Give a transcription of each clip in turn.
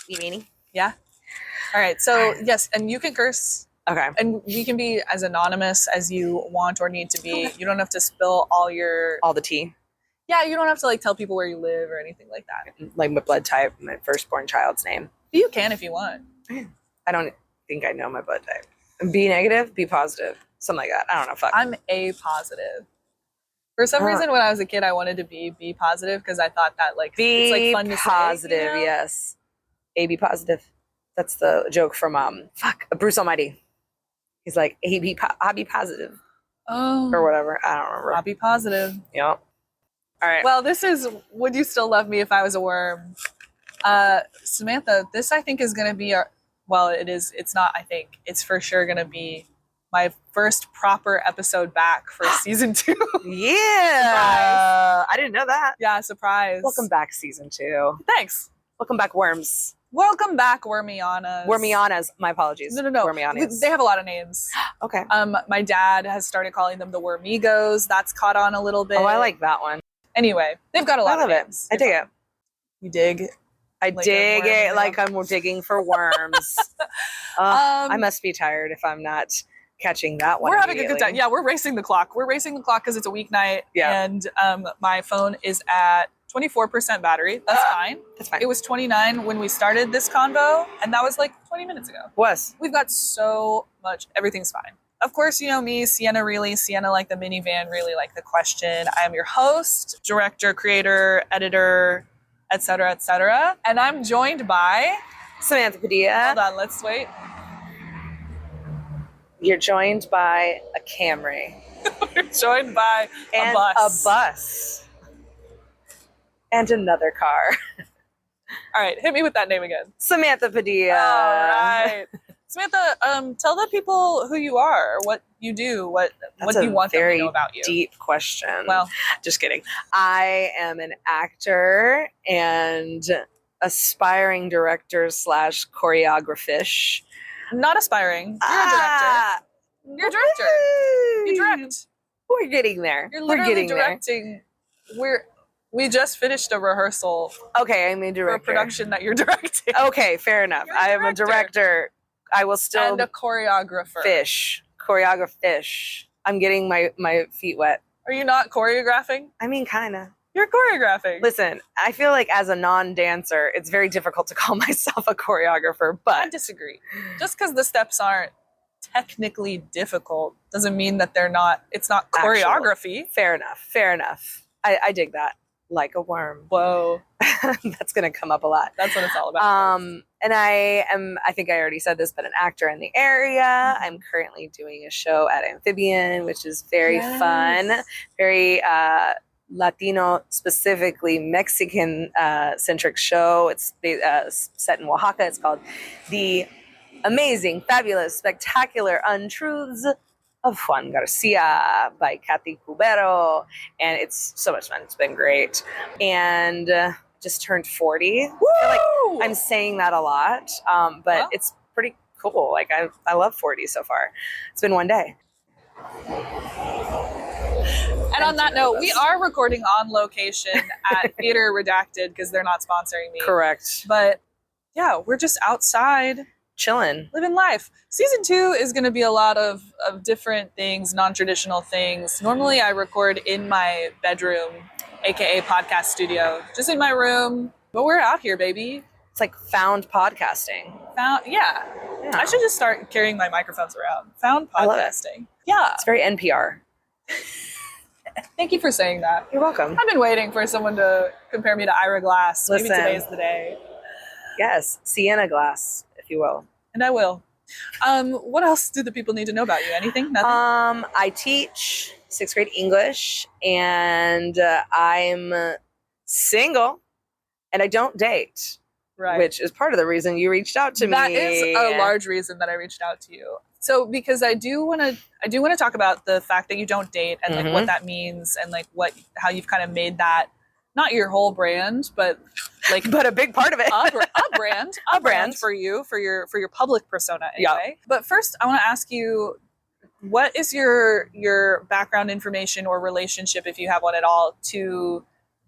You meanie? Yeah. All right. So yes, and you can curse. Okay. And you can be as anonymous as you want or need to be. You don't have to spill all the tea. Yeah, you don't have to like tell people where you live or anything like that. Like my blood type, my firstborn child's name. You can if you want. I don't think I know my blood type. B negative, B positive, something like that. I don't know. Fuck. I'm A positive. For some reason, when I was a kid, I wanted to be B positive because I thought that like B it's like fun to positive, say, you know? yes. AB positive. That's the joke from Bruce Almighty. He's like I'll be positive. Oh. Or whatever. I don't remember. I'll be positive. Yep. All right. Well, this is Would You Still Love Me If I Was a Worm? Samantha, this I think is going to be it's not, I think. It's for sure going to be my first proper episode back for season 2. Yeah. I didn't know that. Yeah, surprise. Welcome back, season 2. Thanks. Welcome back, worms. Welcome back, Wormianas. Wormianas. My apologies. No. Wormianas. They have a lot of names. Okay. My dad has started calling them the Wormigos. That's caught on a little bit. Oh, I like that one. Anyway, they've got a lot of names. I dig it. You dig? I dig it like I'm digging for worms. I must be tired if I'm not catching that one. We're having a good time. Yeah, we're racing the clock. We're racing the clock because it's a weeknight. Yeah. And my phone is at 24% battery. That's fine. That's fine. It was 29 when we started this convo, and that was like 20 minutes ago. We've got so much. Everything's fine. Of course, you know me, Sienna like the minivan, really like the question. I am your host, director, creator, editor, etc. And I'm joined by Samantha Padilla. Hold on, let's wait. You're joined by a Camry. You're joined by a bus. And another car. All right, hit me with that name again. Samantha Padilla. All right. Samantha, tell the people who you are, what you do, what do you want them to know about you? Deep question. Well, just kidding. I am an actor and aspiring director / choreographish. Not aspiring. You're a director. You're a director. You direct. We're getting there. You're literally directing. We just finished a rehearsal. Okay, I'm a director. For a production that you're directing. Okay, fair enough. I am a director. I will still... And a choreographer. Choreographish. I'm getting my feet wet. Are you not choreographing? I mean, kind of. You're choreographing. Listen, I feel like as a non-dancer, it's very difficult to call myself a choreographer, but... I disagree. Just because the steps aren't technically difficult doesn't mean that it's not choreography. Fair enough. I dig that. Like a worm. Whoa. That's going to come up a lot. That's what it's all about. And I think I already said this, but an actor in the area. I'm currently doing a show at Amphibian, which is very fun, very Latino, specifically Mexican centric show. It's set in Oaxaca. It's called The Amazing, Fabulous, Spectacular Untruths of Juan Garcia by Kathy Cubero, and it's so much fun. It's been great. And just turned 40. Woo! I feel like I'm saying that a lot, but it's pretty cool. Like I love 40 so far. It's been one day. And on that note, we are recording on location at Theater Redacted because they're not sponsoring me. Correct. But yeah, we're just outside. Chilling. Living life. Season 2 is going to be a lot of different things, non-traditional things. Normally I record in my bedroom, aka podcast studio, just in my room. But we're out here, baby. It's like found podcasting. Yeah. I should just start carrying my microphones around. Found podcasting. I love it. Yeah. It's very NPR. Thank you for saying that. You're welcome. I've been waiting for someone to compare me to Ira Glass. Listen. Maybe today's the day. Yes, Sienna Glass, if you will. And I will. What else do the people need to know about you? Anything? Nothing? I teach 6th grade English, and I'm single, and I don't date. Right. Which is part of the reason you reached out to me. That is a large reason that I reached out to you. So because I do want to talk about the fact that you don't date and like what that means and like how you've kind of made that not your whole brand, but a big part of it. a brand for you, for your public persona anyway. Yeah. But first I want to ask you, what is your background information or relationship, if you have one at all, to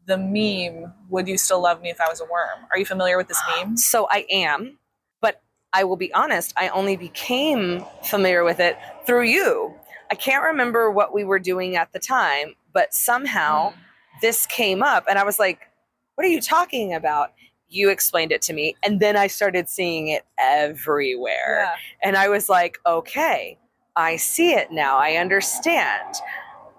the meme, would you still love me if I was a worm? Are you familiar with this meme? So I am, but I will be honest, I only became familiar with it through you. I can't remember what we were doing at the time, but somehow this came up and I was like, what are you talking about? You explained it to me. And then I started seeing it everywhere. Yeah. And I was like, okay, I see it now. I understand.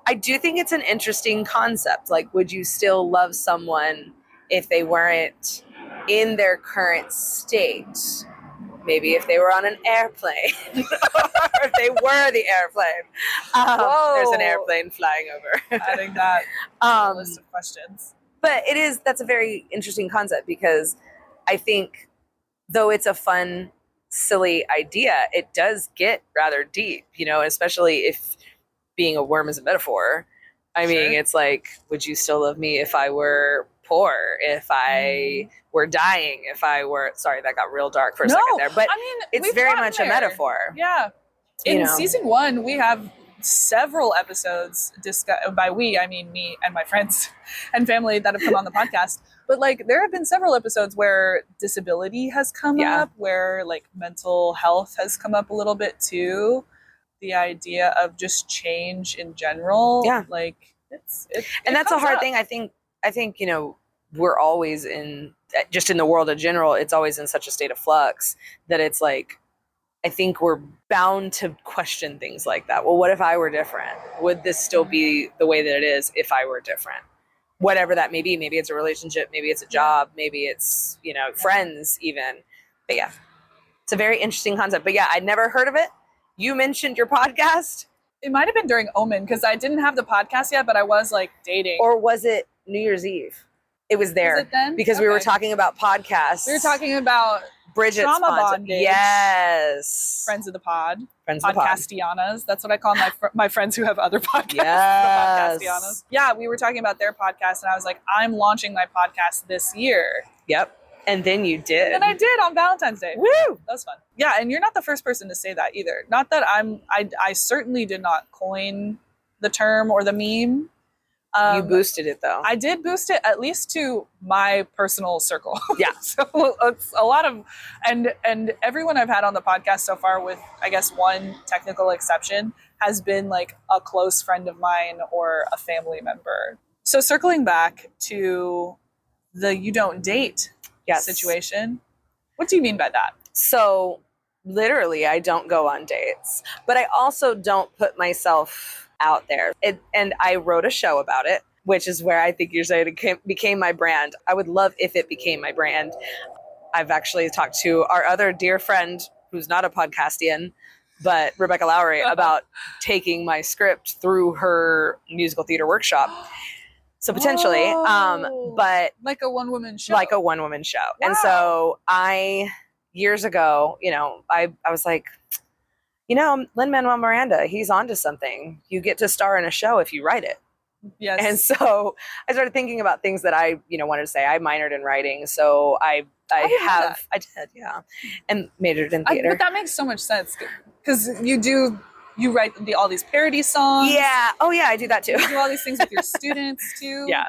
I do think it's an interesting concept. Like, would you still love someone if they weren't in their current state? Maybe if they were on an airplane or if they were the airplane. There's an airplane flying over. Adding that to the list of questions. But that's a very interesting concept because I think though it's a fun, silly idea, it does get rather deep, especially if being a worm is a metaphor. I mean, it's like, would you still love me if I were poor, if I were dying, if I were, sorry, that got real dark for a second there, but I mean, it's very much a metaphor. Yeah. In season 1, we have several episodes by we, I mean me and my friends and family that have come on the podcast. But like, there have been several episodes where disability has come up, where like mental health has come up a little bit too. The idea of just change in general. Yeah. Like and that's a hard thing. I think, we're always just in the world in general, it's always in such a state of flux that it's like, I think we're bound to question things like that. Well, what if I were different? Would this still be the way that it is if I were different? Whatever that may be. Maybe it's a relationship, maybe it's a job, maybe it's, friends even. But yeah, it's a very interesting concept. But yeah, I'd never heard of it. You mentioned your podcast. It might have been during Omen because I didn't have the podcast yet, but I was like dating. Or was it New Year's Eve? It was there. Was it then? Because we were talking about podcasts. We were talking about Bridget's trauma bondage. Yes. Friends of the pod. Friends of the pod. Podcastianas. That's what I call my friends who have other podcasts. Yes. The Podcastianas. Yeah, we were talking about their podcast and I was like, I'm launching my podcast this year. Yep. And then you did. And I did on Valentine's Day. Woo! That was fun. Yeah, and you're not the first person to say that either. Not that I certainly did not coin the term or the meme. You boosted it though. I did boost it at least to my personal circle. Yeah. So it's a lot of, and everyone I've had on the podcast so far, with I guess one technical exception, has been like a close friend of mine or a family member. So circling back to the you don't date situation. What do you mean by that? So literally, I don't go on dates, but I also don't put myself out there. And I wrote a show about it, which is where I think you're saying it became my brand. I would love if it became my brand. I've actually talked to our other dear friend, who's not a podcastian, but Rebecca Lowry, about taking my script through her musical theater workshop. So potentially, but like a one-woman show. Like a one-woman show. Wow. And so years ago, I was like, Lin-Manuel Miranda, he's onto something. You get to star in a show if you write it. Yes. And so I started thinking about things that I, wanted to say. I minored in writing, so I did, yeah, and majored in theater. But that makes so much sense because you write all these parody songs. Yeah. Oh yeah, I do that too. You do all these things with your students too. Yeah.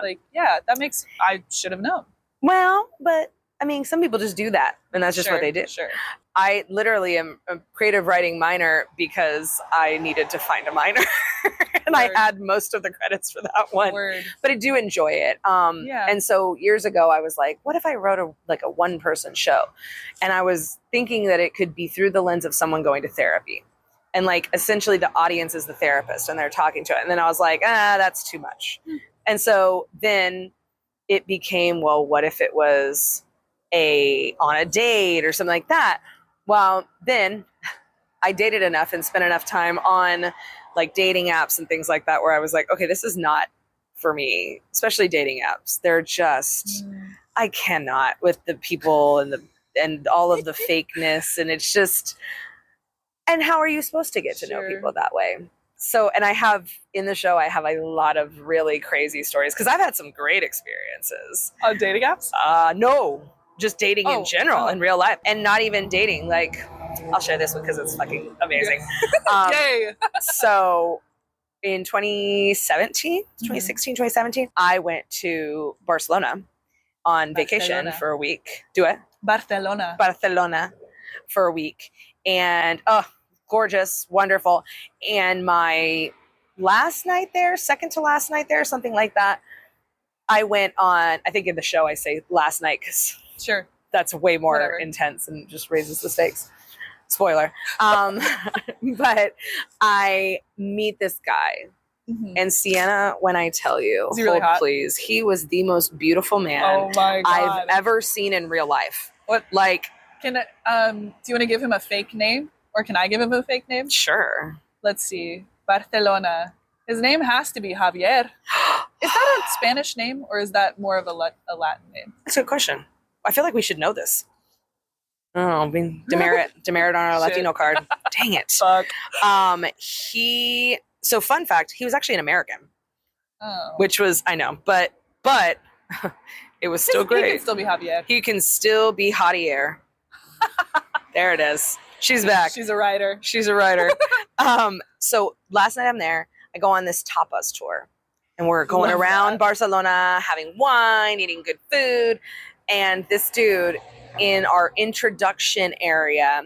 I should have known. Well, but I mean, some people just do that, and that's just what they do. Sure. I literally am a creative writing minor because I needed to find a minor, and I had most of the credits for that one. But I do enjoy it. And so years ago, I was like, what if I wrote a one-person show? And I was thinking that it could be through the lens of someone going to therapy. And like, essentially the audience is the therapist and they're talking to it. And then I was like, that's too much. And so then it became, well, what if it was on a date or something like that? Well, then I dated enough and spent enough time on like dating apps and things like that, where I was like, okay, this is not for me, especially dating apps. They're just, I cannot with the people and all of the fakeness. And it's just, and how are you supposed to get to know people that way? So, and I have in the show, I have a lot of really crazy stories because I've had some great experiences. On dating apps? No, just dating in general in real life, and not even dating. Like, I'll share this one because it's fucking amazing. Yay! So in 2017, 2016, 2017, I went to Barcelona on vacation for a week. Do it. Barcelona For a week. And gorgeous, wonderful. And my last night there, second to last night there, something like that, I went on, I think in the show I say last night because sure, that's way more intense and just raises the stakes. Spoiler. But I meet this guy. And Sienna, when I tell you, really hot? Please, he was the most beautiful man I've ever seen in real life. What? Like, do you want to give him a fake name, or can I give him a fake name? Sure. Let's see. Barcelona. His name has to be Javier. Is that a Spanish name, or is that more of a Latin name? That's a good question. I feel like we should know this. Oh, demerit on our Latino card. Dang it. Fuck. So fun fact, he was actually an American. Oh. Which was, I know, but it was still great. He can still be Javier. He can still be Javier. There it is. She's back. She's a writer. So last night I'm there. I go on this tapas tour. And we're going around Barcelona, having wine, eating good food. And this dude in our introduction area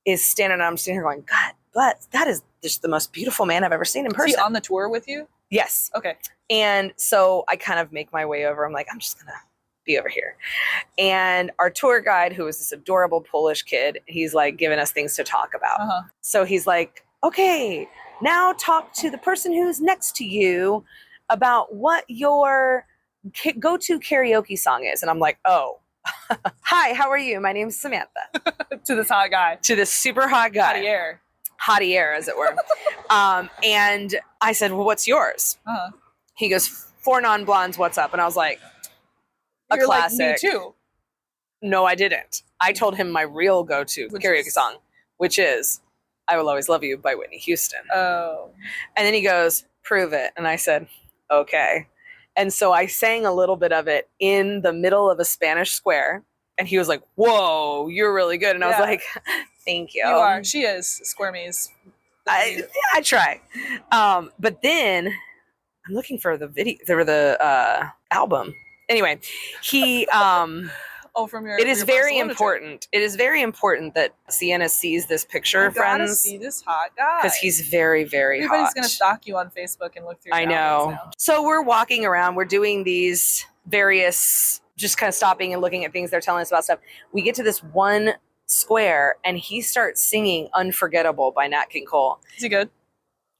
is standing, I'm standing here going, God, but that is just the most beautiful man I've ever seen in person. Is he on the tour with you? Yes. Okay. And so I kind of make my way over. I'm like, I'm just going to be over here. And our tour guide, who was this adorable Polish kid, he's like giving us things to talk about. So he's like, okay, now talk to the person who's next to you about what your go-to karaoke song is. And I'm like, oh, hi, how are you? My name's Samantha. To this hot guy. To this super hot guy. Javier, as it were. And I said, well, what's yours? He goes, Four Non-Blondes, what's up? And I was like, You're classic. Like me too. No, I didn't. I told him my real go-to karaoke song, which is I Will Always Love You by Whitney Houston. Oh. And then he goes, prove it. And I said, okay. And so I sang a little bit of it in the middle of a Spanish square. And he was like, whoa, you're really good. And I was like, thank you. You are. She is. Squirmies. I try. But then I'm looking for the video, the album. Anyway, he... from your. It is very important. It is very important that Sienna sees this picture, friends. Gotta see this hot guy because he's very, very hot. Everybody's gonna stalk you on Facebook and look through. I know. So we're walking around. We're doing these various, just kind of stopping and looking at things they're telling us about stuff. We get to this one square, and he starts singing "Unforgettable" by Nat King Cole. Is he good?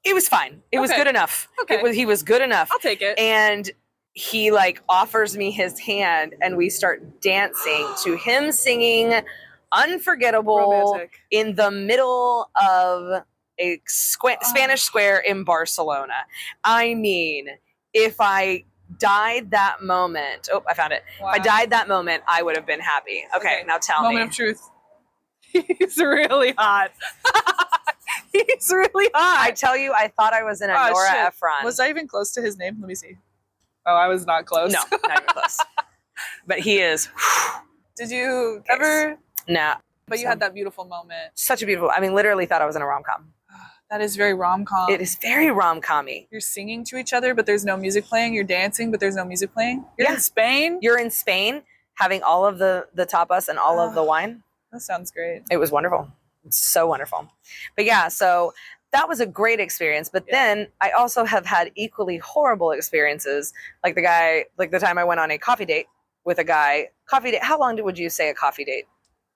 It was fine. It was good enough. Okay. He was good enough. I'll take it. And he like offers me his hand, and we start dancing to him singing Unforgettable Romantic. In the middle of a Spanish square in Barcelona. I mean, if I died that moment, I found it. Wow. If I died that moment, I would have been happy. Okay. Now tell me. Moment of truth. He's really hot. He's really hot. I tell you, I thought I was in a Nora Ephron. Was I even close to his name? Let me see. Oh, I was not close. No, not even close. But he is. Did you ever? No. But you had that beautiful moment. Such a beautiful, I mean, literally thought I was in a rom-com. That is very rom-com. It is very rom-com-y. You're singing to each other, but there's no music playing. You're dancing, but there's no music playing. You're in Spain? You're in Spain, having all of the tapas and all of the wine. That sounds great. It was wonderful. It's so wonderful. But yeah, so that was a great experience. But then I also have had equally horrible experiences. Like the time I went on a coffee date with a guy. Coffee date. How long would you say a coffee date?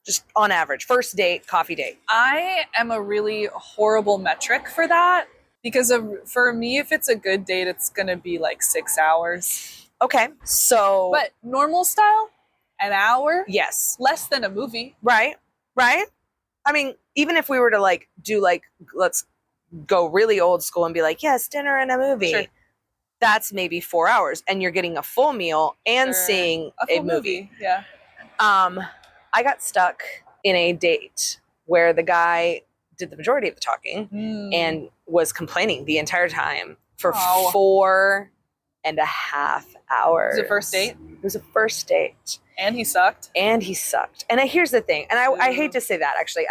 Just on average, first date, coffee date. I am a really horrible metric for that because for me, if it's a good date, it's going to be like 6 hours. Okay. So. But normal style, an hour. Yes. Less than a movie. Right. I mean, even if we were to do let's go really old school and be like, yes, dinner and a movie. Sure. That's maybe 4 hours, and you're getting a full meal and seeing a movie. Yeah. I got stuck in a date where the guy did the majority of the talking and was complaining the entire time for 4.5 hours. Was it first date? It was a first date. And he sucked? And here's the thing, and I hate to say that, actually.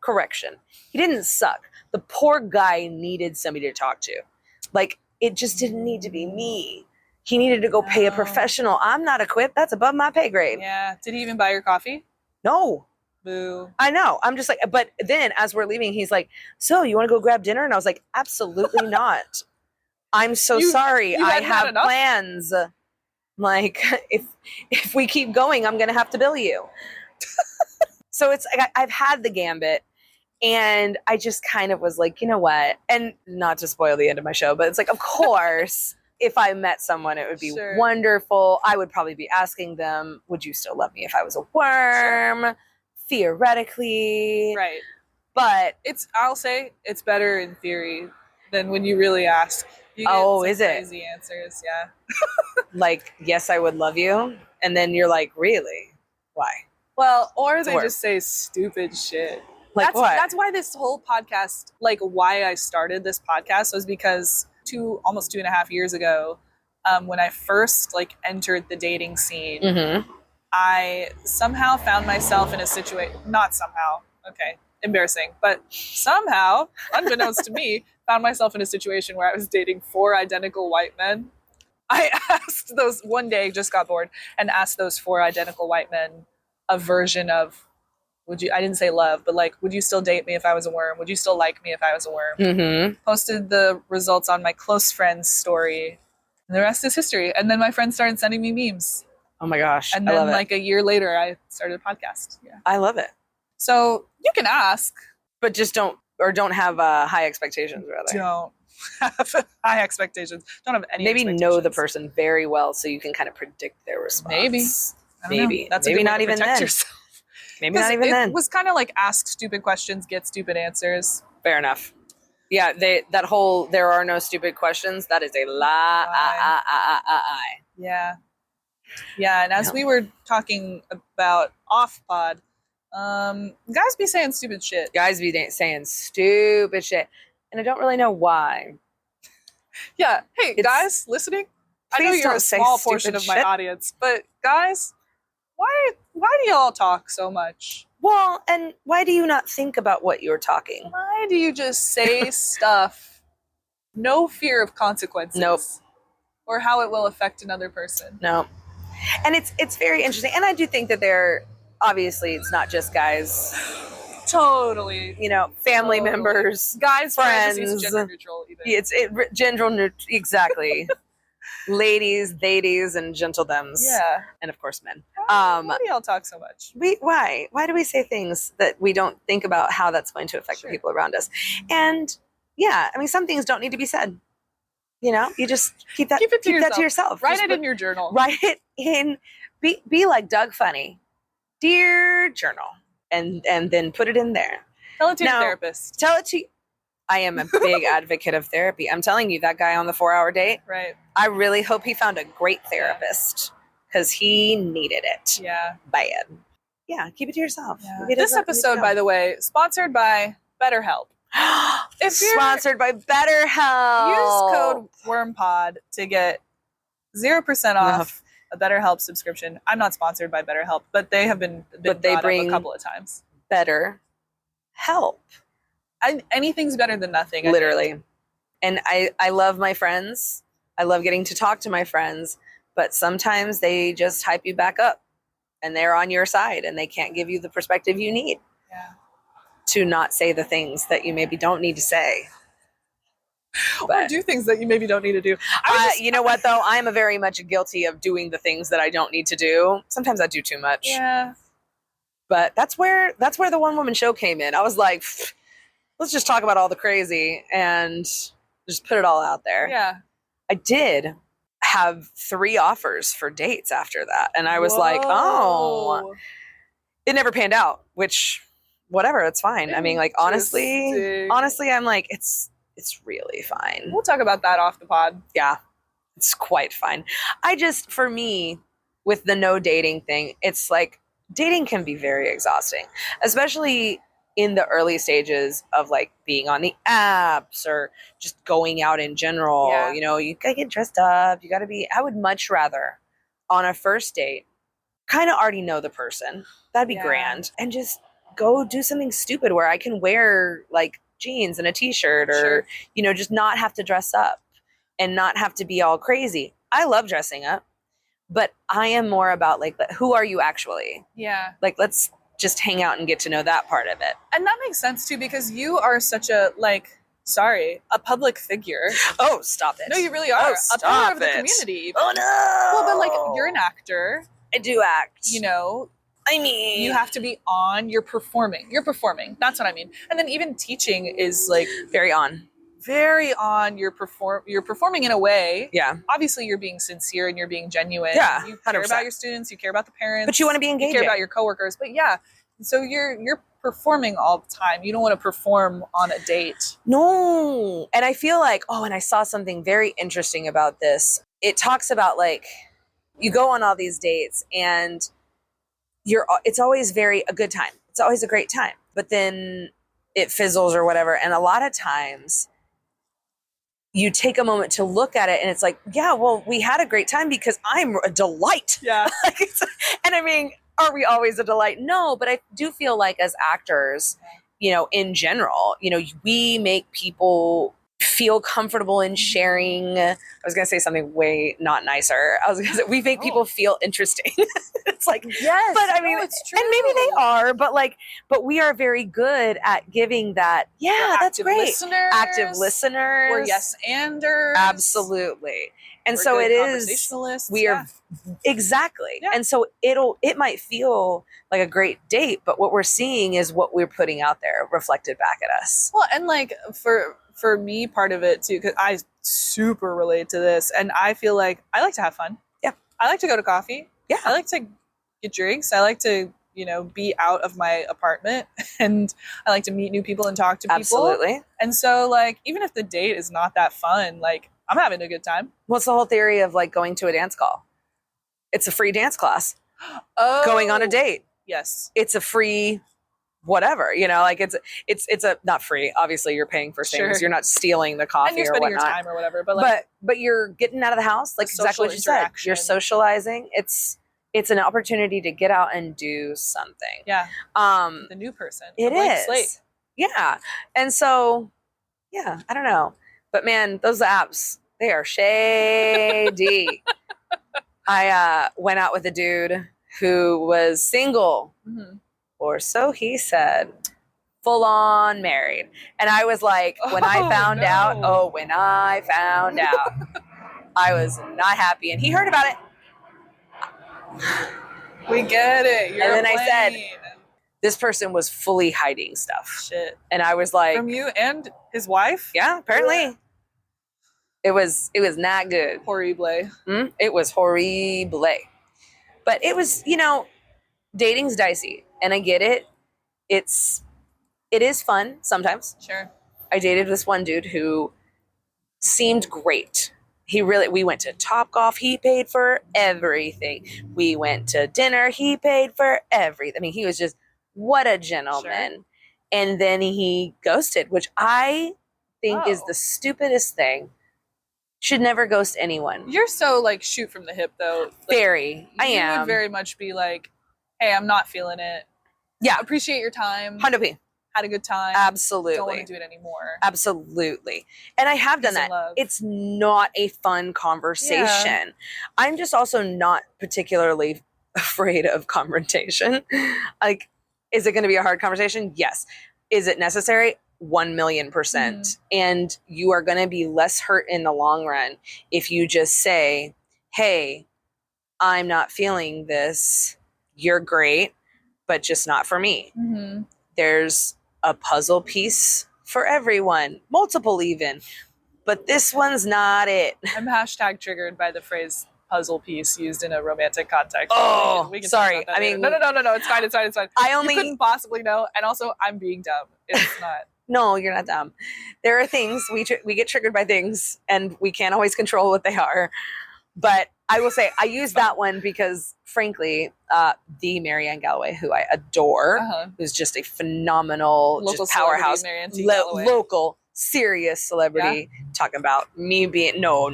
Correction. He didn't suck. The poor guy needed somebody to talk to. Like, it just didn't need to be me. He needed to go pay a professional. I'm not equipped. That's above my pay grade. Yeah. Did he even buy your coffee? No. Boo. I know. I'm just like, but then as we're leaving, he's like, so you want to go grab dinner? And I was like, absolutely not. I'm so sorry. I have plans. Like, if we keep going, I'm going to have to bill you. So it's like, I've had the gambit, and I just kind of was like, you know what? And not to spoil the end of my show, but it's like, of course, if I met someone, it would be wonderful. I would probably be asking them, would you still love me if I was a worm? Sure. Theoretically. Right. But I'll say it's better in theory than when you really ask. You get is it? Crazy answers, yeah. Like, yes, I would love you. And then you're like, really? Why? Well, or they just say stupid shit. Like what? That's why this whole podcast, like why I started this podcast, was because almost 2.5 years ago, when I first like entered the dating scene, mm-hmm. I somehow found myself in a situation, not somehow, okay, embarrassing, but somehow, unbeknownst to me, found myself in a situation where I was dating 4 identical white men. I asked those, one day, just got bored, and asked those 4 identical white men a version of, I didn't say love, but like, would you still date me if I was a worm? Would you still like me if I was a worm? Mm-hmm. Posted the results on my close friends story, and the rest is history. And then my friends started sending me memes. Oh my gosh. And then like a year later, I started a podcast. Yeah. I love it. So you can ask. But just don't have high expectations, rather. Don't have high expectations. Don't have any Maybe know the person very well so you can kind of predict their response. Maybe. That's maybe not even then. Yourself. Maybe not even then. It was kind of like ask stupid questions, get stupid answers. Fair enough. Yeah, that whole there are no stupid questions, that is a lie. Yeah. Yeah, and as we were talking about off pod, guys be saying stupid shit. Guys be saying stupid shit. And I don't really know why. Yeah. Hey, guys listening, I know you're a small portion of my audience, but guys, why do y'all talk so much? Well, and why do you not think about what you're talking? Why do you just say stuff? No fear of consequences. Nope. Or how it will affect another person. No. And it's very interesting. And I do think that obviously it's not just guys. Totally. You know, family members, guys, friends. Gender neutral even. It's gender neutral, exactly. Ladies, ladies, and gentlethems. Yeah. And of course men. Why do y'all talk so much? Why do we say things that we don't think about how that's going to affect the people around us? And yeah, I mean, some things don't need to be said. You know, you just keep that to yourself. Write it in your journal. Write it in. Be like Doug Funny, dear journal, and then put it in there. Tell it to your therapist. Tell it to. I am a big advocate of therapy. I'm telling you, that guy on the 4-hour date. Right. I really hope he found a great therapist because he needed it. Yeah. Bad. Yeah. Keep it to yourself. Yeah. This episode, by the way, sponsored by BetterHelp. Sponsored by BetterHelp. Use code WORMPOD to get 0% off a BetterHelp subscription. I'm not sponsored by BetterHelp, but they have been brought up a couple of times. Better help. Anything's better than nothing. Literally. And I love my friends. I love getting to talk to my friends, but sometimes they just hype you back up and they're on your side and they can't give you the perspective you need. Yeah. To not say the things that you maybe don't need to say. Or do things that you maybe don't need to do. You know what, though? I'm very much guilty of doing the things that I don't need to do. Sometimes I do too much. Yeah. But that's where the one-woman show came in. I was like, let's just talk about all the crazy and just put it all out there. Yeah. I did have 3 offers for dates after that. And I was like, oh. It never panned out, which... whatever, it's fine. I mean, like, honestly, I'm like, it's really fine. We'll talk about that off the pod. Yeah, it's quite fine. For me, with the no dating thing, it's like, dating can be very exhausting, especially in the early stages of like being on the apps or just going out in general. Yeah. You know, you gotta get dressed up. I would much rather on a first date kind of already know the person. That'd be grand. And just go do something stupid where I can wear like jeans and a t-shirt or, you know, just not have to dress up. and not have to be all crazy. I love dressing up, but I am more about like, who are you actually? Yeah. Like, let's just hang out and get to know that part of it. And that makes sense too, because you are such a a public figure. Oh, stop it. No, you really are. A pillar of the community. Even. Oh no. Well, but like, you're an actor. I do act. You know, I mean, you have to be on. You're performing. That's what I mean. And then even teaching is like very on. You're performing in a way. Yeah. Obviously, you're being sincere and you're being genuine. Yeah. You care 100%. about your students. You care about the parents. But you want to be engaging. You care about your coworkers. But yeah, so you're performing all the time. You don't want to perform on a date. No. And I feel like, and I saw something very interesting about this. It talks about like, you go on all these dates and it's always a good time. It's always a great time. But then it fizzles or whatever. And a lot of times you take a moment to look at it and it's like, yeah, well, we had a great time because I'm a delight. Yeah. And I mean, are we always a delight? No, but I do feel like as actors, in general, we make people feel comfortable in sharing. I was going to say something way not nicer. I was going to say, we make people feel interesting. It's like, yes, but I mean, it's true. And maybe they are, but we are very good at giving that. Yeah, that's great. Active listeners. We're yes-anders. Absolutely. And we're so good it is, conversationalists. we are exactly. Yeah. And so it might feel like a great date, but what we're seeing is what we're putting out there reflected back at us. Well, and like for me, part of it too, because I super relate to this, and I feel like I like to have fun. Yeah. I like to go to coffee. Yeah. I like to get drinks. I like to, be out of my apartment, and I like to meet new people and talk to people. Absolutely. And so like, even if the date is not that fun, like I'm having a good time. What's the whole theory of like going to a dance call? It's a free dance class. Oh. Going on a date. Yes. It's a free whatever, like it's a not free. Obviously you're paying for things. Sure. You're not stealing the coffee and you're or spending whatnot. your time or whatever, but like, but you're getting out of the house, like exactly what you said. You're socializing. It's an opportunity to get out and do something. Yeah. The new person. It is. Slate. Yeah. And so, yeah, I don't know. But man, those apps, they are shady. I went out with a dude who was single, or so he said, full on married. And I was like, when I found out, I was not happy. And he heard about it. We get it. And then I said, this person was fully hiding stuff. Shit. And I was like, from you and his wife? Yeah, apparently. It was not good. Horrible. It was horrible. But it was, dating's dicey. And I get it. It is fun sometimes. Sure. I dated this one dude who seemed great. We went to Topgolf. He paid for everything. We went to dinner. He paid for everything. I mean, he was just, what a gentleman. Sure. And then he ghosted, which I think is the stupidest thing. Should never ghost anyone. You're so like shoot from the hip though. Like, very. I am. You would very much be like, hey, I'm not feeling it. Yeah. Appreciate your time. 100p. Had a good time. Absolutely. Don't want to do it anymore. Absolutely. And I have done that. It's not a fun conversation. Yeah. I'm just also not particularly afraid of confrontation. Like, is it going to be a hard conversation? Yes. Is it necessary? 1,000,000%. And you are going to be less hurt in the long run if you just say, hey, I'm not feeling this. You're great, but just not for me. There's a puzzle piece for everyone, multiple even, but this one's not it. I'm hashtag triggered by the phrase puzzle piece used in a romantic context. Oh, we can sorry. I mean, no. It's fine. You couldn't possibly know. And also, I'm being dumb. It's not. No, you're not dumb. There are things we get triggered by things, and we can't always control what they are. But I will say I use that one because, frankly, the Marianne Galloway, who I adore, who's just a phenomenal local just powerhouse, local serious celebrity. Talking about me being no, a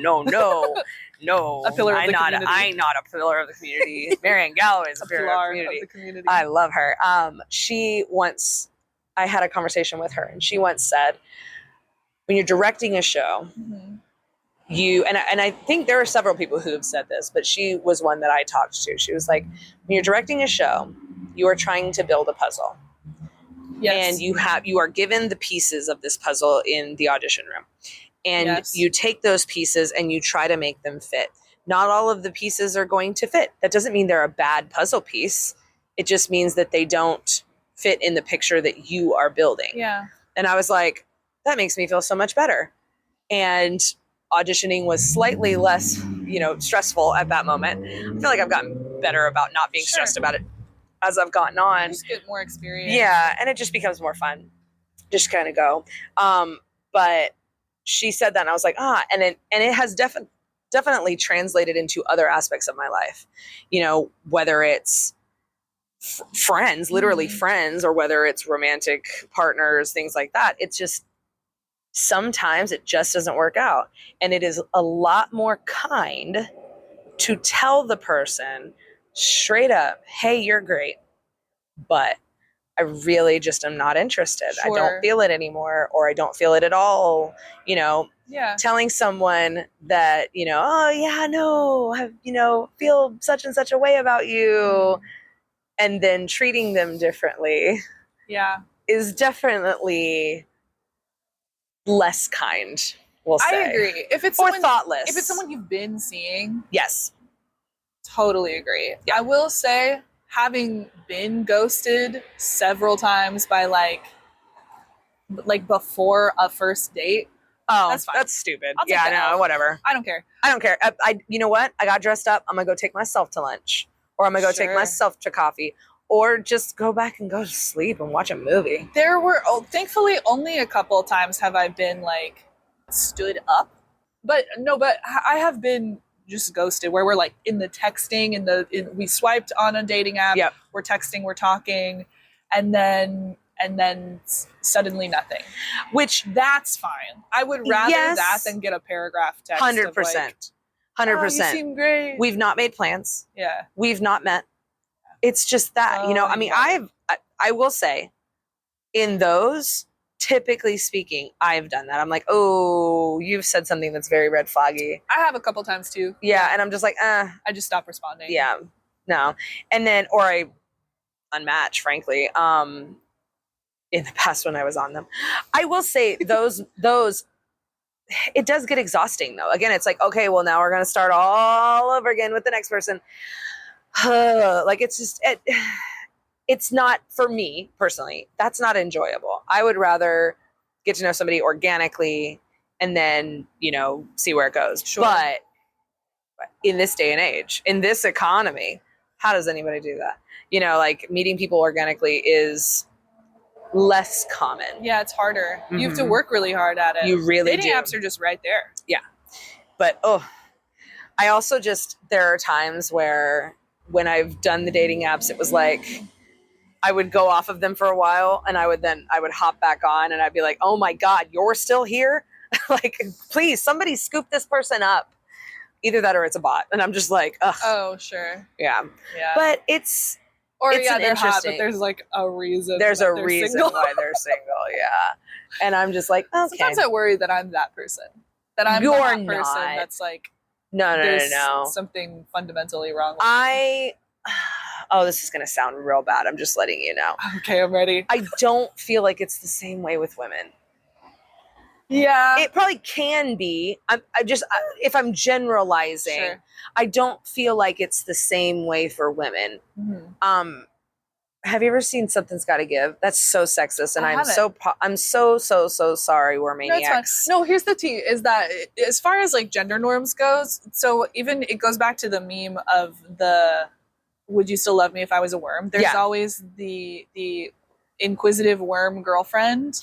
pillar of the community. I'm not a pillar of the community. Marianne Galloway is a pillar of the community. I love her. I had a conversation with her, and she once said, when you're directing a show, and I think there are several people who have said this, but she was one that I talked to. She was like, when you're directing a show, you are trying to build a puzzle. Yes. And you are given the pieces of this puzzle in the audition room. And you take those pieces and you try to make them fit. Not all of the pieces are going to fit. That doesn't mean they're a bad puzzle piece. It just means that they don't fit in the picture that you are building. Yeah. And I was like, that makes me feel so much better. And auditioning was slightly less, stressful at that moment. I feel like I've gotten better about not being stressed about it as I've gotten on. Just get more experience. Yeah, and it just becomes more fun. Just kind of go. But she said that, and I was like, and it has definitely translated into other aspects of my life. Whether it's friends, literally friends, or whether it's romantic partners, things like that. It's just sometimes it just doesn't work out. And it is a lot more kind to tell the person straight up, hey, you're great, but I really just am not interested. Sure. I don't feel it anymore, or I don't feel it at all. Telling someone that, oh yeah, no, I, feel such and such a way about you, and then treating them differently. Yeah. Is definitely less kind, we'll say. I agree. If it's thoughtless. If it's someone you've been seeing. Yes. Totally agree. Yeah. I will say, having been ghosted several times by like before a first date. Oh, that's fine. That's stupid. Yeah, no, whatever. I don't care. I you know what? I got dressed up. I'm going to go take myself to lunch, or I'm going to go take myself to coffee, or just go back and go to sleep and watch a movie. There were, thankfully, only a couple of times have I been like stood up. But I have been just ghosted, where we're like in the texting, we swiped on a dating app. Yep. We're texting, we're talking, and then suddenly nothing. Which, that's fine. I would rather that than get a paragraph text. 100%. 100%. 100%. You seem great. We've not made plans. Yeah. We've not met. It's just that, I mean, I will say, in those, typically speaking, I've done that. I'm like, oh, you've said something that's very red flaggy. I have a couple times too. Yeah, and I'm just like, I just stop responding. Yeah, no. And then, or I unmatch, frankly, in the past when I was on them. I will say those, it does get exhausting though. Again, it's like, okay, well now we're going to start all over again with the next person. Like, it's just, it's not, for me personally, that's not enjoyable. I would rather get to know somebody organically and then, see where it goes. Sure. But in this day and age, in this economy, how does anybody do that? Like, meeting people organically is less common. Yeah, it's harder. Mm-hmm. You have to work really hard at it. You really do. Dating apps are just right there. Yeah. But, I also there are times where when I've done the dating apps, it was like, I would go off of them for a while and I would hop back on and I'd be like, oh my God, you're still here? Like, please, somebody scoop this person up. Either that or it's a bot. And I'm just like, ugh. Oh, sure. Yeah. Yeah. But it's they're hot, but there's like a reason. There's a reason why they're single. Yeah. And I'm just like, okay. Sometimes I worry that I'm that person. That I'm the hot person that's like, no. something fundamentally wrong with me. This is going to sound real bad. I'm just letting you know. Okay, I'm ready. I don't feel like it's the same way with women. Yeah. It probably can be. If I'm generalizing, sure. I don't feel like it's the same way for women. Mm-hmm. Have you ever seen Something's Gotta Give? That's so sexist, and I'm so sorry we're maniacs. No, here's the tea, is that as far as like gender norms goes, so even it goes back to the meme of the would you still love me if I was a worm? There's always the inquisitive worm girlfriend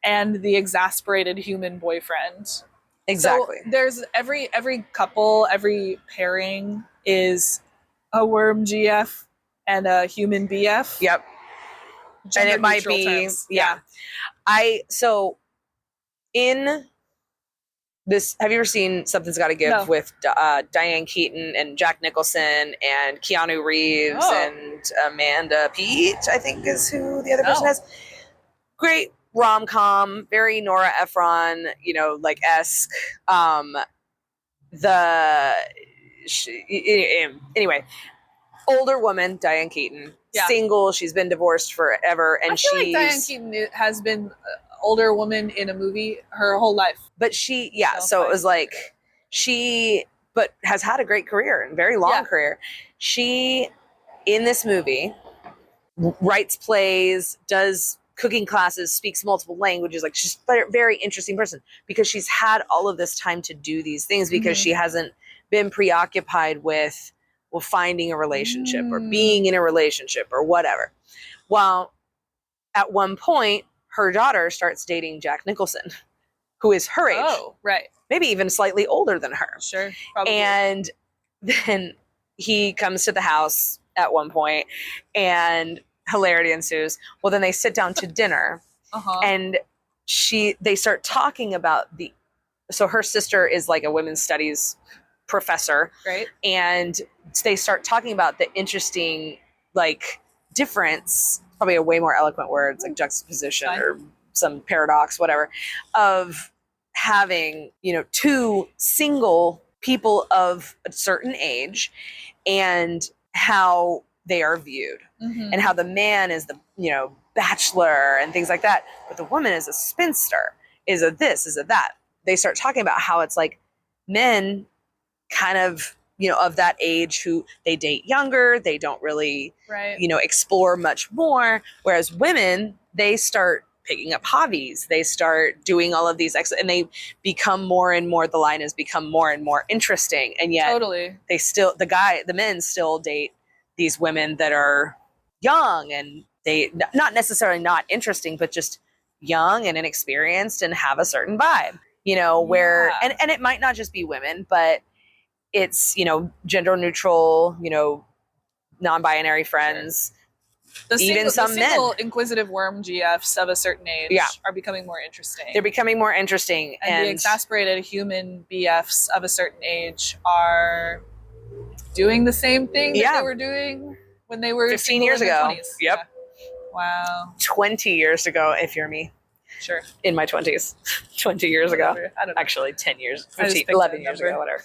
and the exasperated human boyfriend. Exactly. So there's every couple, every pairing is a worm GF and a human BF. Yep. Gender and it might be terms. Yeah. In this, have you ever seen Something's Gotta Give with Diane Keaton and Jack Nicholson and Keanu Reeves and Amanda Peet, I think is who the other person is. Great rom-com, very Nora Ephron, like esque. Anyway, older woman, Diane Keaton, single. She's been divorced forever, and I feel like Diane Keaton has been an older woman in a movie her whole life. But so it was like but has had a great career and very long career. She, in this movie, writes plays, does cooking classes, speaks multiple languages. Like, she's a very interesting person because she's had all of this time to do these things because she hasn't been preoccupied with finding a relationship or being in a relationship or whatever. Well, at one point, her daughter starts dating Jack Nicholson, who is her age. Oh, right. Maybe even slightly older than her. Sure, probably. And then he comes to the house at one point and hilarity ensues. Well, then they sit down to dinner and they start talking about so her sister is like a women's studies professor. Right. And they start talking about the interesting, like, difference, probably a way more eloquent word, like juxtaposition or some paradox, whatever, of having, two single people of a certain age and how they are viewed and how the man is the, bachelor and things like that. But the woman is a spinster, is a this, is a that. They start talking about how it's like men kind of, of that age who they date younger, they don't really, explore much more. Whereas women, they start picking up hobbies, they start doing all of these and they become more and more, the line has become more and more interesting. And yet they still, the men still date these women that are young and they not necessarily not interesting, but just young and inexperienced and have a certain vibe, where, and it might not just be women, but it's, gender neutral, non-binary friends. Even some men. Inquisitive worm GFs of a certain age are becoming more interesting. They're becoming more interesting. And the exasperated human BFs of a certain age are doing the same thing that they were doing when they were 15 years ago. 20s. Yep. Yeah. Wow. 20 years ago, if you're me. Sure. In my 20s. 20 years ago. I don't know. Actually, 10 years, 15, 11 years ago, whatever.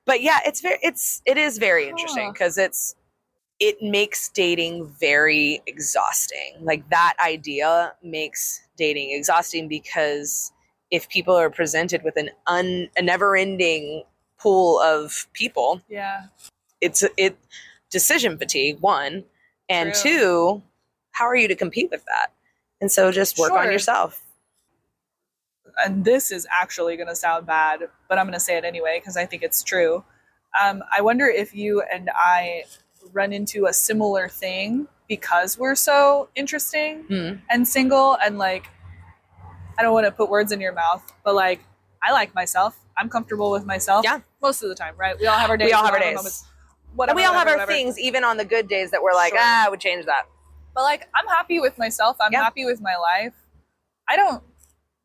But yeah, it is very interesting because it makes dating very exhausting. Like, that idea makes dating exhausting because if people are presented with a never-ending pool of people, it's decision fatigue, one, and two, how are you to compete with that? And so just work on yourself. And this is actually going to sound bad, but I'm going to say it anyway because I think it's true. I wonder if you and I run into a similar thing because we're so interesting and single, and like, I don't want to put words in your mouth, but like, I like myself. I'm comfortable with myself. Yeah. Most of the time, right? We all have our days. We all have our days. Moments, whatever, and we all have our things, even on the good days that we're like, I would change that. But like, I'm happy with myself. I'm happy with my life. I don't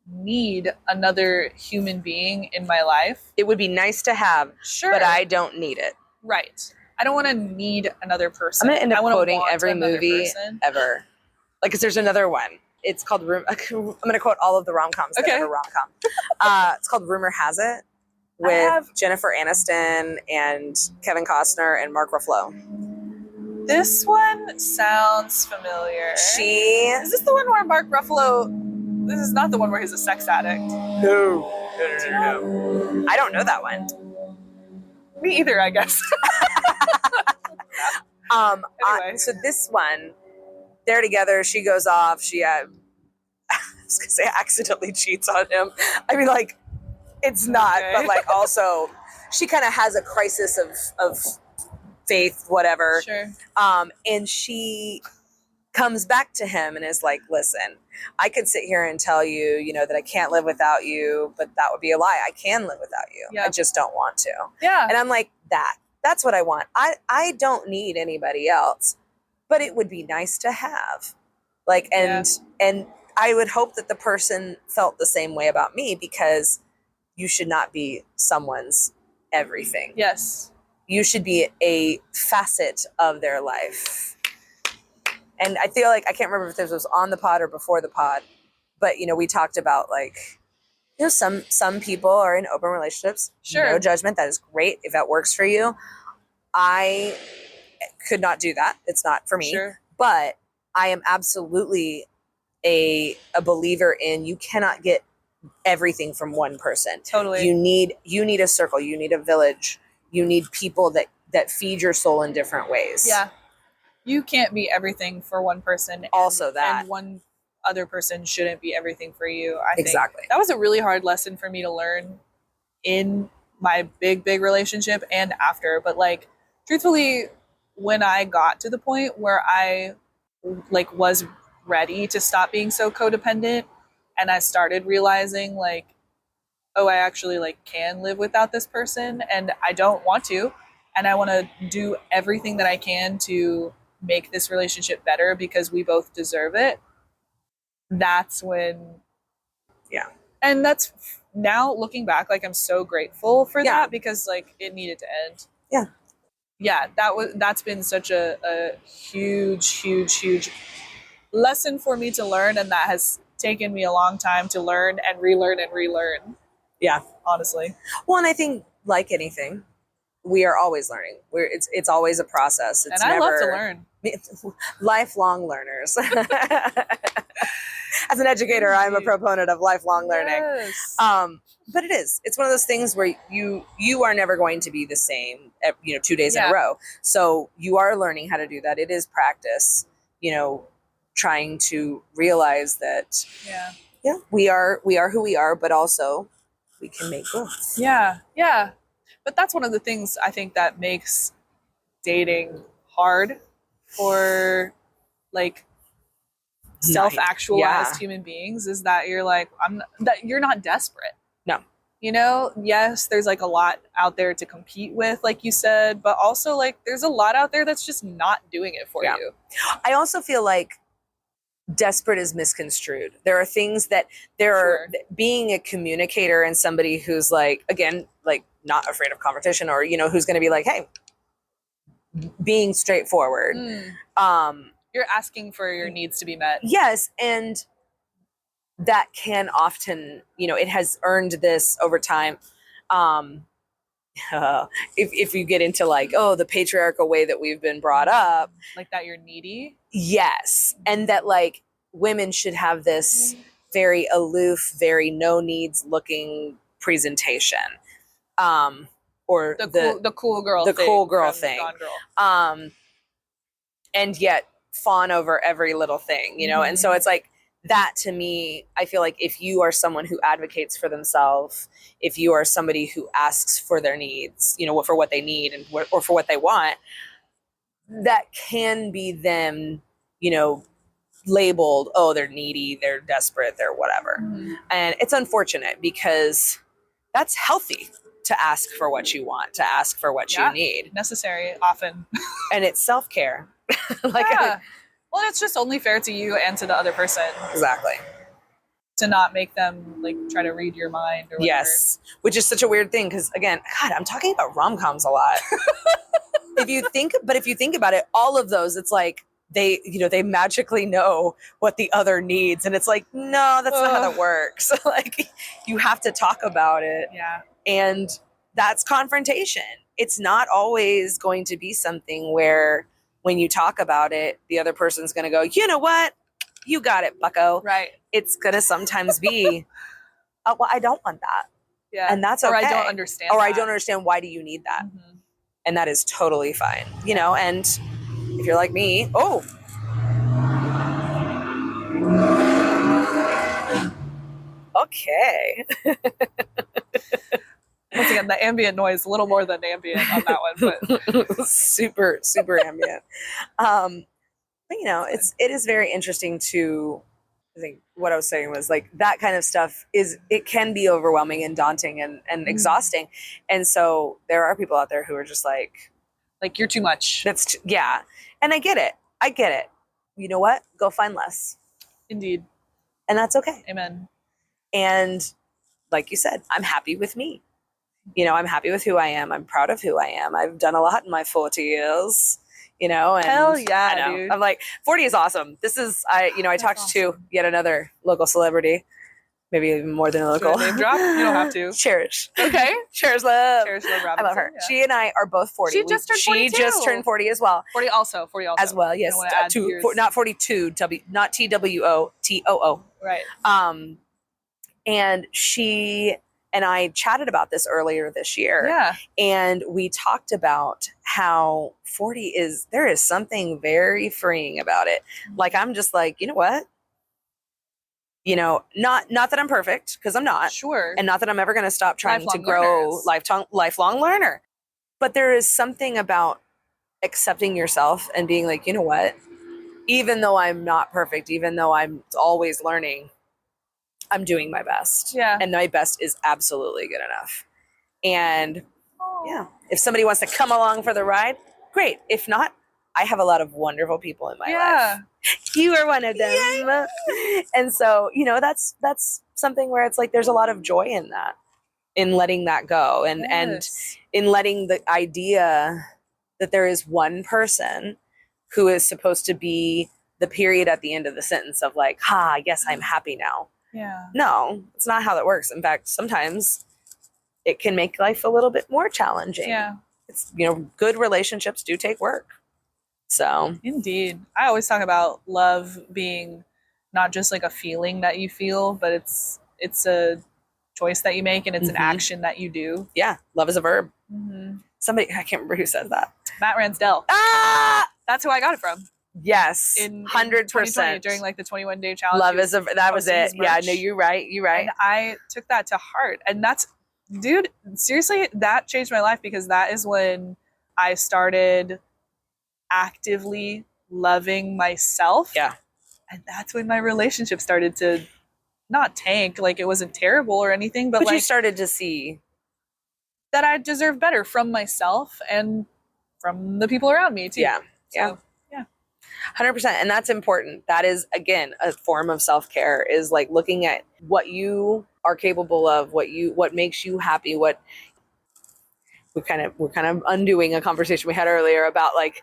need another human being in my life. It would be nice to have, but I don't need it. Right. I don't want to need another person. I'm going to end up quoting every movie ever. Like, because there's another one. It's called I'm going to quote all of the rom-coms that are rom-com. It's called Rumor Has It with Jennifer Aniston and Kevin Costner and Mark Ruffalo. This one sounds familiar. Is this the one where Mark Ruffalo... This is not the one where he's a sex addict. No. I don't know that one. Me either, I guess. Anyway. So this one, they're together. She goes off. She, I was going to say accidentally cheats on him. I mean, like, it's not, but like also she kind of has a crisis of faith, whatever. Sure. And she comes back to him and is like, listen, I could sit here and tell you, that I can't live without you, but that would be a lie. I can live without you. Yeah. I just don't want to. Yeah. And I'm like, that's what I want. I don't need anybody else, but it would be nice to have. Like, and I would hope that the person felt the same way about me, because you should not be someone's everything. Yes. You should be a facet of their life. And I feel like, I can't remember if this was on the pod or before the pod, but, we talked about like some people are in open relationships. Sure. No judgment. That is great. If that works for you. I could not do that. It's not for me. Sure. But I am absolutely a believer in you cannot get everything from one person. Totally. You need a circle. You need a village. You need people that feed your soul in different ways. Yeah. You can't be everything for one person. And one other person shouldn't be everything for you. I think exactly. That was a really hard lesson for me to learn in my big relationship and after. But like, truthfully, when I got to the point where I like was ready to stop being so codependent, and I started realizing like, oh, I actually like can live without this person, and I don't want to, and I want to do everything that I can to make this relationship better because we both deserve it. That's when, yeah. And that's now looking back, like I'm so grateful for that because like it needed to end. Yeah. Yeah, that's been such a huge lesson for me to learn, and that has taken me a long time to learn and relearn and relearn. Yeah, honestly. Well, and I think like anything, we are always learning. It's always a process. And I love to learn. Lifelong learners. As an educator, I'm a proponent of lifelong learning. But it's one of those things where you are never going to be the same, 2 days in a row. So you are learning how to do that. It is practice, trying to realize that, we are who we are, but also we can make growth. Yeah. Yeah. But that's one of the things I think that makes dating hard for like self-actualized human beings is that you're like, that you're not desperate. No. Yes, there's like a lot out there to compete with, like you said, but also like there's a lot out there that's just not doing it for you. I also feel like desperate is misconstrued. There are things that being a communicator and somebody who's like, again, like not afraid of competition or, who's going to be like, hey, being straightforward. You're asking for your needs to be met. Yes. And that can often, it has earned this over time. If you get into like, the patriarchal way that we've been brought up. Like that you're needy? Yes. And that like women should have this very aloof, very no needs looking presentation. Or the cool girl thing. Gone Girl. And yet fawn over every little thing, and so it's like that to me, I feel like if you are someone who advocates for themselves, if you are somebody who asks for their needs, for what they need and or for what they want, that can be them, labeled, they're needy, they're desperate, they're whatever. And it's unfortunate because that's healthy to ask for what you want, to ask for what you need. Necessary often. And it's self-care. Well, it's just only fair to you and to the other person. Exactly. To not make them like try to read your mind or whatever. Yes. Which is such a weird thing because again, God, I'm talking about rom-coms a lot. If you think about it, all of those, it's like they magically know what the other needs. And it's like, no, that's not how that works. Like you have to talk about it. Yeah. And that's confrontation. It's not always going to be something where when you talk about it, the other person's going to go, you know what? You got it, bucko. Right. It's going to sometimes be, well, I don't want that. Yeah. And that's okay. Or I don't understand I don't understand. Why do you need that? And that is totally fine. And if you're like me, okay. Once again, the ambient noise, a little more than ambient on that one, but super ambient. But it is very interesting to, I think what I was saying was like that kind of stuff it can be overwhelming and daunting and exhausting. And so there are people out there who are just like you're too much. And I get it. You know what? Go find less. Indeed. And that's okay. Amen. And like you said, I'm happy with me. I'm happy with who I am. I'm proud of who I am. I've done a lot in my 40 years, and hell yeah, dude. I'm like, 40 is awesome. This is, I talked to yet another local celebrity Maybe even more than a Should I local. name drop? You don't have to. Cherish. Okay. Cherish love. Cherish Love I Robinson. love her. Yeah. She and I are both 40. She just turned 42. She just turned 40 as well. 40 also. As well, yes. I don't wanna add years. Not 42, not TWO, TOO. Right. And she and I chatted about this earlier this year. Yeah. And we talked about how 40 there is something very freeing about it. Like, I'm just like, you know what? You know, not that I'm perfect, because I'm not. Sure. And not that I'm ever going to stop trying Lifelong to grow. learners. Lifelong learner. But there is something about accepting yourself and being like, you know what? Even though I'm not perfect, even though I'm always learning, I'm doing my best. Yeah. And my best is absolutely good enough. And yeah, if somebody wants to come along for the ride, great. If not, I have a lot of wonderful people in my life. You are one of them. Yay! And so, you know, that's something where it's like there's a lot of joy in that, in letting that go, and in letting the idea that there is one person who is supposed to be the period at the end of the sentence of like, I guess I'm happy now. Yeah. No, it's not how that works. In fact, sometimes it can make life a little bit more challenging. Yeah. It's, you know, good relationships do take work. So. Indeed. I always talk about love being not just like a feeling that you feel, but it's a choice that you make, and it's an action that you do. Yeah. Love is a verb. Mm-hmm. Somebody, I can't remember who says that. Matt Ransdell. That's who I got it from. Yes, in 100% during like the 21-day challenge. Love is that was it. Yeah, no, you're right. And I took that to heart, and that's, dude, seriously, that changed my life, because that is when I started actively loving myself. Yeah, and that's when my relationship started to not tank. Like, it wasn't terrible or anything, but like, you started to see that I deserve better from myself and from the people around me too. Yeah, so, 100%. And that's important. That is, again, a form of self-care, is like looking at what you are capable of, what makes you happy, we're kind of undoing a conversation we had earlier about like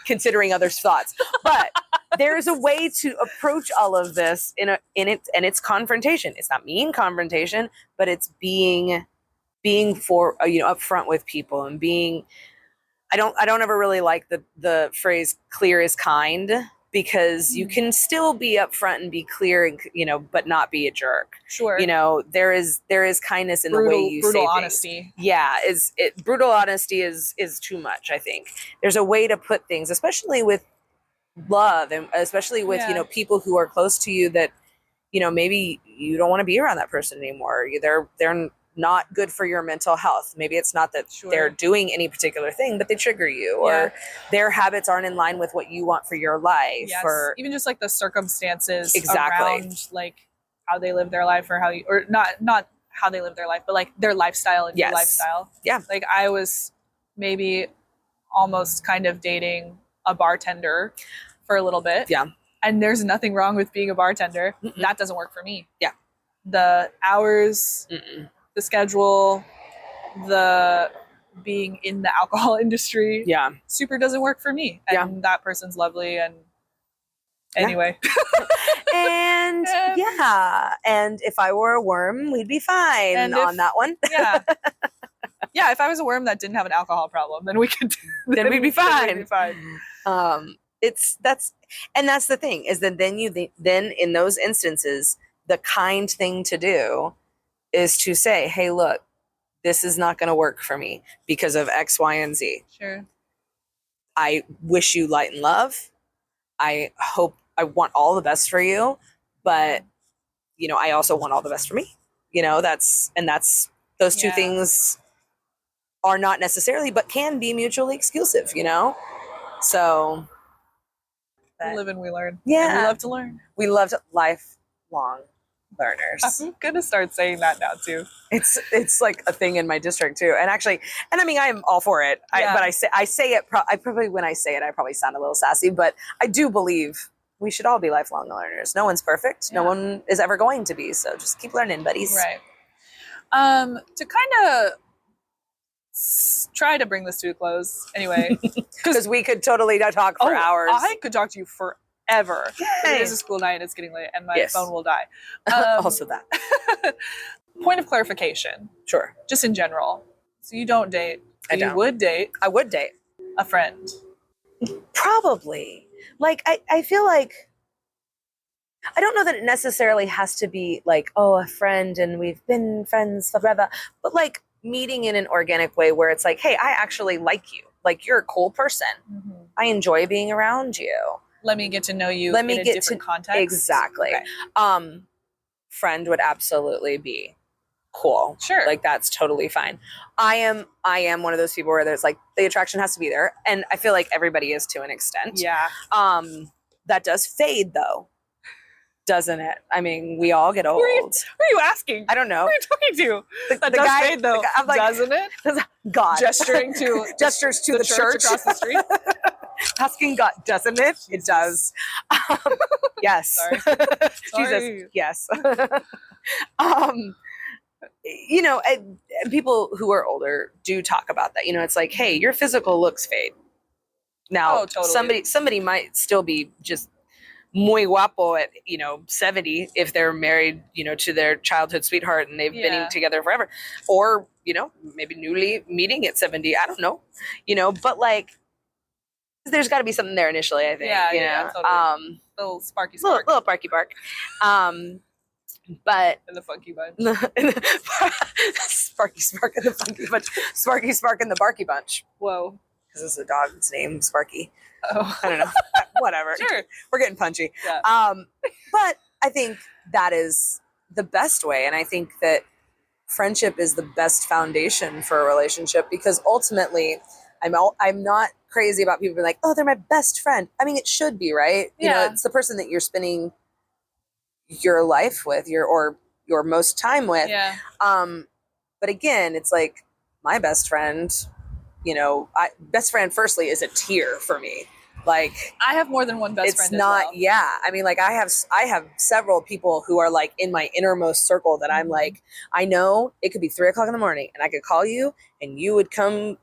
considering others' thoughts. But there's a way to approach all of this in it's confrontation. It's not mean confrontation, but it's being for, upfront with people, and being, I don't ever really like the phrase clear is kind, because you can still be upfront and be clear, and, but not be a jerk. Sure. There is kindness in the way you say brutal things. Honesty. Yeah. Brutal honesty is too much, I think. There's a way to put things, especially with love, and especially with, people who are close to you that, maybe you don't want to be around that person anymore. They're not good for your mental health. Maybe it's not that they're doing any particular thing, but they trigger you, or their habits aren't in line with what you want for your life. Yes. Or even just like the circumstances exactly around like how they live their life, or not how they live their life, but like their lifestyle and your lifestyle. Yeah. Like, I was maybe almost kind of dating a bartender for a little bit. Yeah. And there's nothing wrong with being a bartender. Mm-mm. That doesn't work for me. Yeah. The hours, the schedule, the being in the alcohol industry, super doesn't work for me. And that person's lovely, and anyway. And and if I were a worm, we'd be fine on that one. Yeah, if I was a worm that didn't have an alcohol problem, then we could then we'd be fine. We'd be fine. That's the thing, is that then in those instances, the kind thing to do is to say, hey, look, this is not going to work for me because of X, Y, and Z. Sure. I wish you light and love. I want all the best for you, but, I also want all the best for me. That's those two things are not necessarily, but can be mutually exclusive, So. We live and we learn. Yeah. And we love to learn. We love lifelong learners. I'm gonna start saying that now too. It's like a thing in my district too. And actually, I mean, I'm all for it. But I say it. I probably, when I say it, I probably sound a little sassy. But I do believe we should all be lifelong learners. No one's perfect. No one is ever going to be. So just keep learning, buddies. Right. To kind of try to bring this to a close, anyway, because we could totally talk for hours. I could talk to you forever. ever. Yay. It is a school night and it's getting late and my Yes. phone will die. Also that. Point of clarification, Sure. just in general. So you don't date. I You don't. would date I would date. a friend. Probably. Like, I feel like, I don't know that it necessarily has to be like, oh, a friend and we've been friends forever, but like meeting in an organic way where it's like, hey, I actually like you. Like, you're a cool person. Mm-hmm. I enjoy being around you. Let me get to know you Let me in a get different to context. Exactly. Okay. Friend would absolutely be cool. Sure. Like, that's totally fine. I am one of those people where there's like, the attraction has to be there, and I feel like everybody is to an extent. Yeah. That does fade though, doesn't it? I mean, we all get old. Who are you asking? I don't know. Who are you talking to? That the does guy, fade though, I'm like, doesn't it? God. Gesturing to Gestures to the church across the street. Asking God, doesn't it? Jesus. It does. Yes. Sorry. Jesus. Yes. You know, people who are older do talk about that. You know, it's like, hey, your physical looks fade. Now, totally. somebody might still be just muy guapo at, 70 if they're married, to their childhood sweetheart and they've been together forever, or, maybe newly meeting at 70. I don't know, but like, there's got to be something there initially, I think. Yeah, totally. Little sparky spark. Little barky bark. But in the funky bunch. Sparky Spark and the funky bunch. Sparky Spark and the barky bunch. Whoa. Because it's a dog's name, Sparky. Oh. I don't know. Whatever. Sure. We're getting punchy. Yeah. But I think that is the best way. And I think that friendship is the best foundation for a relationship, because ultimately I'm not crazy about people being like, oh, they're my best friend. I mean, it should be, right? Yeah. It's the person that you're spending your life with, your most time with. Yeah. But again, it's like, my best friend, best friend firstly is a tier for me. Like, I have more than one best friend. It's not, as well. Yeah. I mean, like, I have several people who are like in my innermost circle that I'm like, I know it could be 3:00 in the morning and I could call you and you would come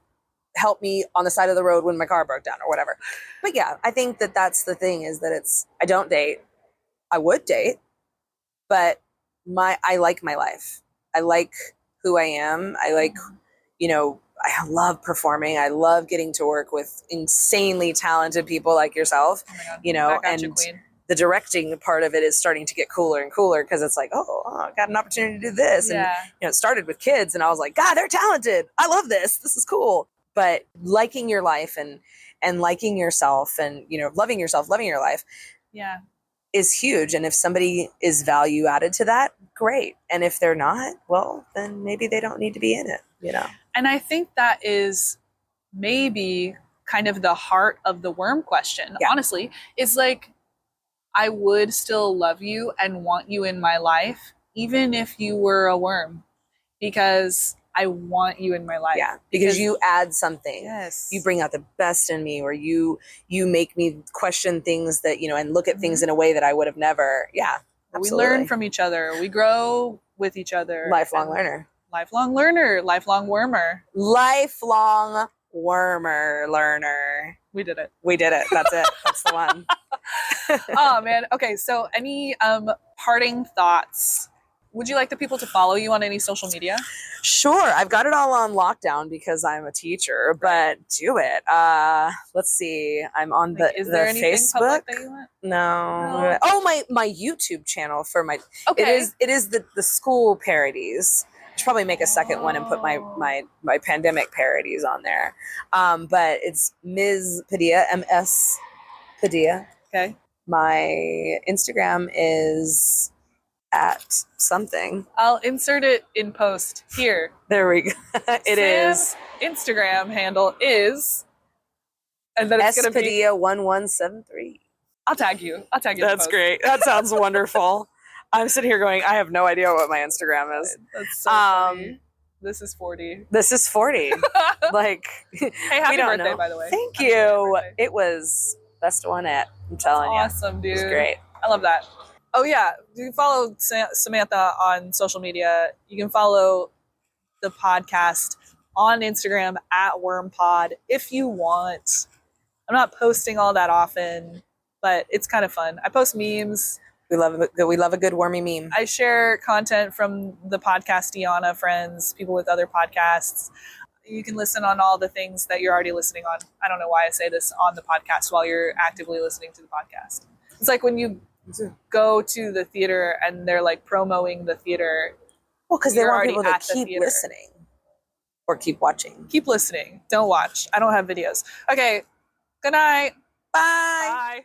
help me on the side of the road when my car broke down or whatever. But yeah, I think that that's the thing, is that I don't date. I would date, but I like my life. I like who I am. I like, I love performing. I love getting to work with insanely talented people like yourself, oh my God. And the directing part of it is starting to get cooler and cooler, because it's like, oh, I got an opportunity to do this. Yeah. And, it started with kids and I was like, God, they're talented. I love this. This is cool. But liking your life and liking yourself and, loving yourself, loving your life. Yeah. Is huge. And if somebody is value added to that, great. And if they're not, well, then maybe they don't need to be in it, And I think that is maybe kind of the heart of the worm question, honestly, is like, I would still love you and want you in my life, even if you were a worm, because I want you in my life. Yeah, because you add something. Yes. You bring out the best in me, or you make me question things that, and look at things in a way that I would have never. Yeah. Absolutely. We learn from each other. We grow with each other. Lifelong learner. Lifelong learner. Lifelong wormer. Lifelong wormer learner. We did it. We did it. That's it. That's the one. Oh, man. Okay. So any parting thoughts? Would you like the people to follow you on any social media? Sure. I've got it all on lockdown because I'm a teacher, but do it. Let's see. I'm on the Facebook. Public that you want? No. Oh, my YouTube channel for my, okay. It is the school parodies. I should probably make a second one and put my pandemic parodies on there. But it's Ms. Padilla, MS Padilla. Okay. My Instagram is at something. I'll insert it in post here. There we go. It is. Instagram handle is, and then it's going to be Padilla1173. I'll tag you. That's great. That sounds wonderful. I'm sitting here going, I have no idea what my Instagram is. That's so funny. This is 40. This is 40. Like, hey, happy birthday, by the way. Thank you. It was best one at. I'm telling you. Awesome, dude. It was great. I love that. Oh, yeah. You can follow Samantha on social media. You can follow the podcast on Instagram at WormPod if you want. I'm not posting all that often. but it's kind of fun. I post memes. We love a good wormy meme. I share content from the Podcastiana friends, people with other podcasts. You can listen on all the things that you're already listening on. I don't know why I say this on the podcast while you're actively listening to the podcast. It's like when you go to the theater and they're like promoting the theater. Well, because they want people to keep listening or keep watching. Keep listening. Don't watch. I don't have videos. Okay. Good night. Bye. Bye.